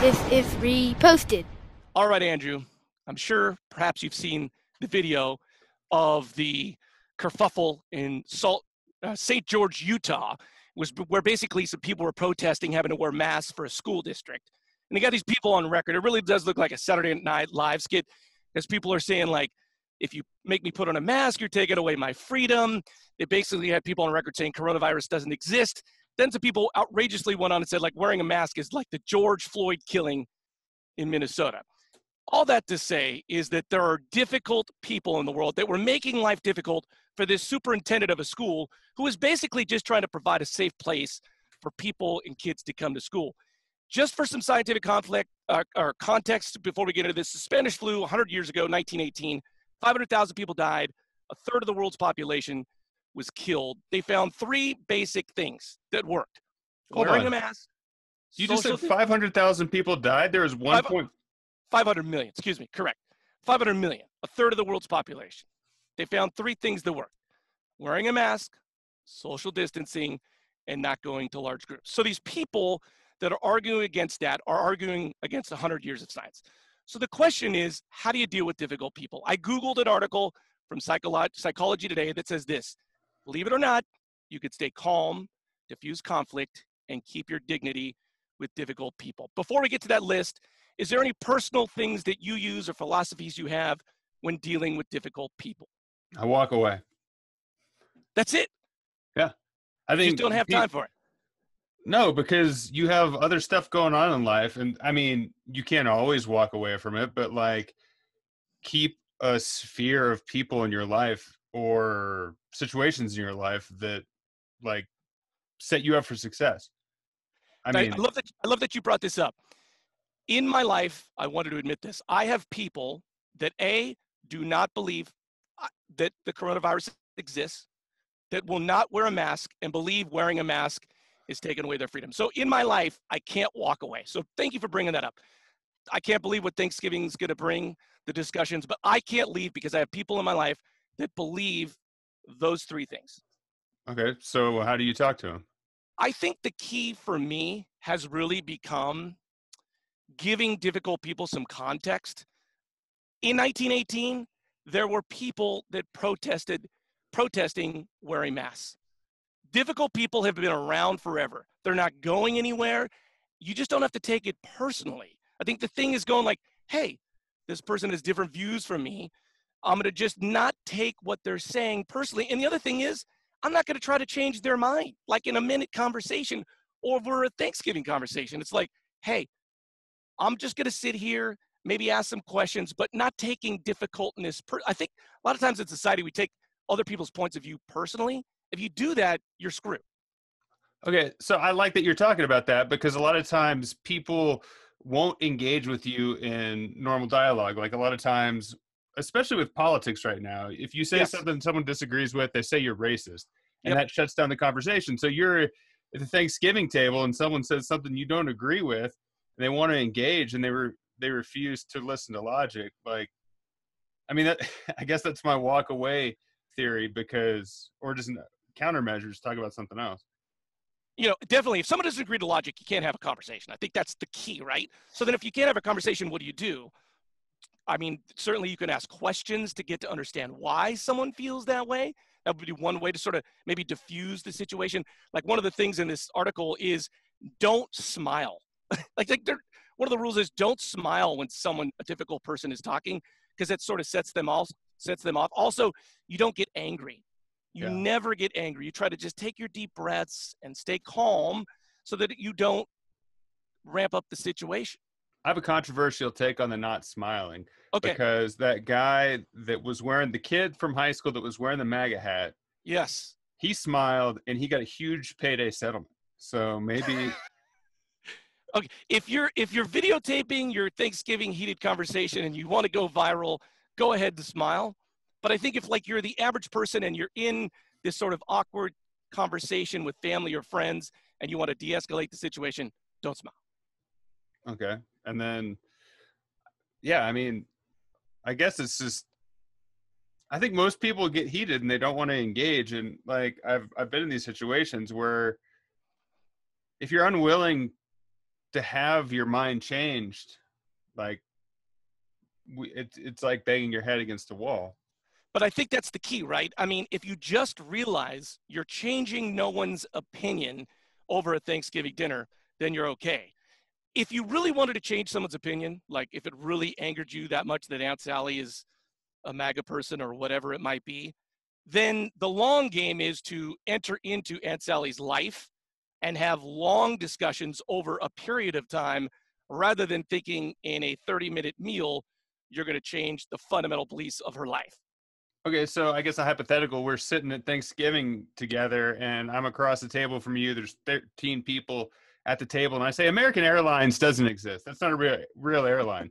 This is reposted. All right, Andrew. I'm sure perhaps you've seen the video of the kerfuffle in St. George, Utah, where basically some people were protesting having to wear masks for a school district. And they got these people on record. It really does look like a Saturday Night Live skit, as people are saying, like, if you make me put on a mask, you're taking away my freedom. They basically had people on record saying coronavirus doesn't exist. Then some people outrageously went on and said, like, wearing a mask is like the George Floyd killing in Minnesota. All that to say is that there are difficult people in the world that were making life difficult for this superintendent of a school who is basically just trying to provide a safe place for people and kids to come to school. Just for some scientific conflict or context before we get into this, the Spanish flu 100 years ago, 1918, 500,000 people died, a third of the world's population was killed. They found three basic things that worked. Wearing a mask. You just said 500,000 people died? There was 500 million, excuse me, correct. 500 million, a third of the world's population. They found three things that work: wearing a mask, social distancing, and not going to large groups. So these people that are arguing against that are arguing against 100 years of science. So the question is, how do you deal with difficult people? I Googled an article from Psychology Today that says this: believe it or not, you could stay calm, diffuse conflict, and keep your dignity with difficult people. Before we get to that list, is there any personal things that you use or philosophies you have when dealing with difficult people? I walk away. That's it? Yeah. I think you just don't have time for it. No, because you have other stuff going on in life. And I mean, you can't always walk away from it, but like, keep a sphere of people in your life or situations in your life that like set you up for success. I love that you brought this up. In my life, I wanted to admit this. I have people that do not believe that the coronavirus exists, that will not wear a mask and believe wearing a mask is taking away their freedom. So in my life, I can't walk away. So thank you for bringing that up. I can't believe what Thanksgiving is going to bring, the discussions, but I can't leave because I have people in my life that believe those three things. Okay, so how do you talk to them? I think the key for me has really become giving difficult people some context. In 1918, there were people that protesting wearing masks. Difficult people have been around forever. They're not going anywhere. You just don't have to take it personally. I think the thing is going like, hey, this person has different views from me. I'm going to just not take what they're saying personally. And the other thing is, I'm not going to try to change their mind, like in a minute conversation or over a Thanksgiving conversation. It's like, hey, I'm just going to sit here, maybe ask some questions, but not taking difficultness. I think a lot of times in society, we take other people's points of view personally. If you do that, you're screwed. Okay, so I like that you're talking about that because a lot of times people won't engage with you in normal dialogue. Like a lot of times, especially with politics right now, if you say something someone disagrees with, they say you're racist, and that shuts down the conversation. So you're at the Thanksgiving table and someone says something you don't agree with, and they want to engage, and they refuse to listen to logic. Like, I mean, I guess that's my walk away theory or just countermeasures, talk about something else. You know, definitely, if someone doesn't agree to logic, you can't have a conversation. I think that's the key, right? So then if you can't have a conversation, what do? I mean, certainly you can ask questions to get to understand why someone feels that way. That would be one way to sort of maybe diffuse the situation. Like one of the things in this article is don't smile. like one of the rules is don't smile when a difficult person is talking, because it sort of sets them off. Also, you don't get angry. You never get angry. You try to just take your deep breaths and stay calm so that you don't ramp up the situation. I have a controversial take on the not smiling. Okay. Because that guy that was wearing, the kid from high school that was wearing the MAGA hat. Yes. He smiled and he got a huge payday settlement. So maybe. Okay. If you're videotaping your Thanksgiving heated conversation and you want to go viral, go ahead to smile. But I think if like you're the average person and you're in this sort of awkward conversation with family or friends and you want to de-escalate the situation, don't smile. Okay. And then, I mean, I guess it's just, I think most people get heated and they don't want to engage. And like, I've been in these situations where if you're unwilling to have your mind changed, like it's like banging your head against a wall. But I think that's the key, right? I mean, if you just realize you're changing no one's opinion over a Thanksgiving dinner, then you're okay. If you really wanted to change someone's opinion, like if it really angered you that much that Aunt Sally is a MAGA person or whatever it might be, then the long game is to enter into Aunt Sally's life and have long discussions over a period of time rather than thinking in a 30-minute meal, you're going to change the fundamental beliefs of her life. Okay, so I guess a hypothetical, we're sitting at Thanksgiving together and I'm across the table from you. There's 13 people at the table and I say, American Airlines doesn't exist. That's not a real airline.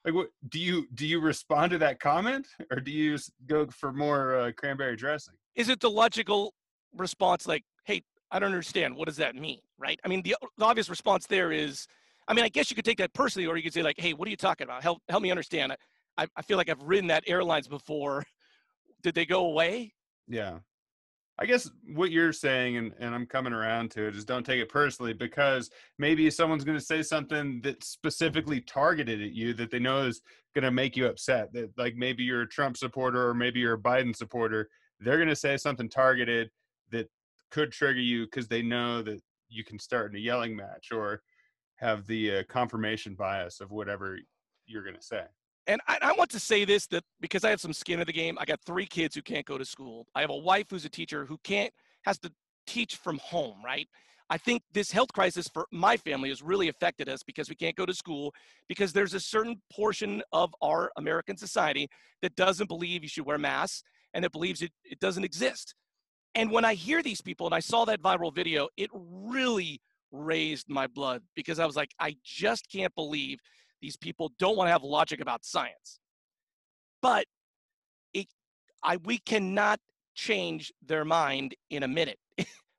Like, what do you respond to that comment, or do you go for more cranberry dressing? Is it the logical response like, hey, I don't understand. What does that mean, right? I mean, the obvious response there is, I mean, I guess you could take that personally, or you could say like, hey, what are you talking about? Help me understand. I feel like I've ridden that airlines before. Did they go away? Yeah. I guess what you're saying, and I'm coming around to it, is don't take it personally, because maybe someone's going to say something that's specifically targeted at you that they know is going to make you upset. That, like, maybe you're a Trump supporter or maybe you're a Biden supporter. They're going to say something targeted that could trigger you because they know that you can start in a yelling match or have the confirmation bias of whatever you're going to say. And I want to say this, that because I have some skin in the game, I got 3 kids who can't go to school. I have a wife who's a teacher who has to teach from home, right? I think this health crisis for my family has really affected us because we can't go to school, because there's a certain portion of our American society that doesn't believe you should wear masks and that believes it doesn't exist. And when I hear these people, and I saw that viral video, it really raised my blood, because I was like, I just can't believe these people don't want to have logic about science. But we cannot change their mind in a minute.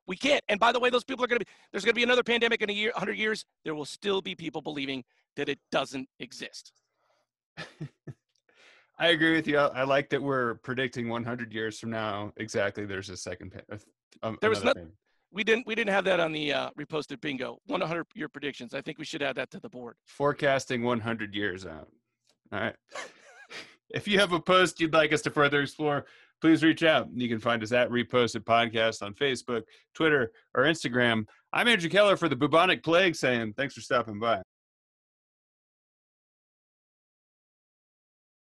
We can't. And by the way, those people there's going to be another pandemic in 100 years. There will still be people believing that it doesn't exist. I agree with you. I like that we're predicting 100 years from now exactly there's a second there was we didn't have that on the reposted bingo 100-year predictions. I think we should add that to the board. Forecasting 100 years out. All right. If you have a post you'd like us to further explore, please reach out. You can find us at Reposted Podcast on Facebook, Twitter, or Instagram. I'm Andrew Keller for the Bubonic Plague saying thanks for stopping by.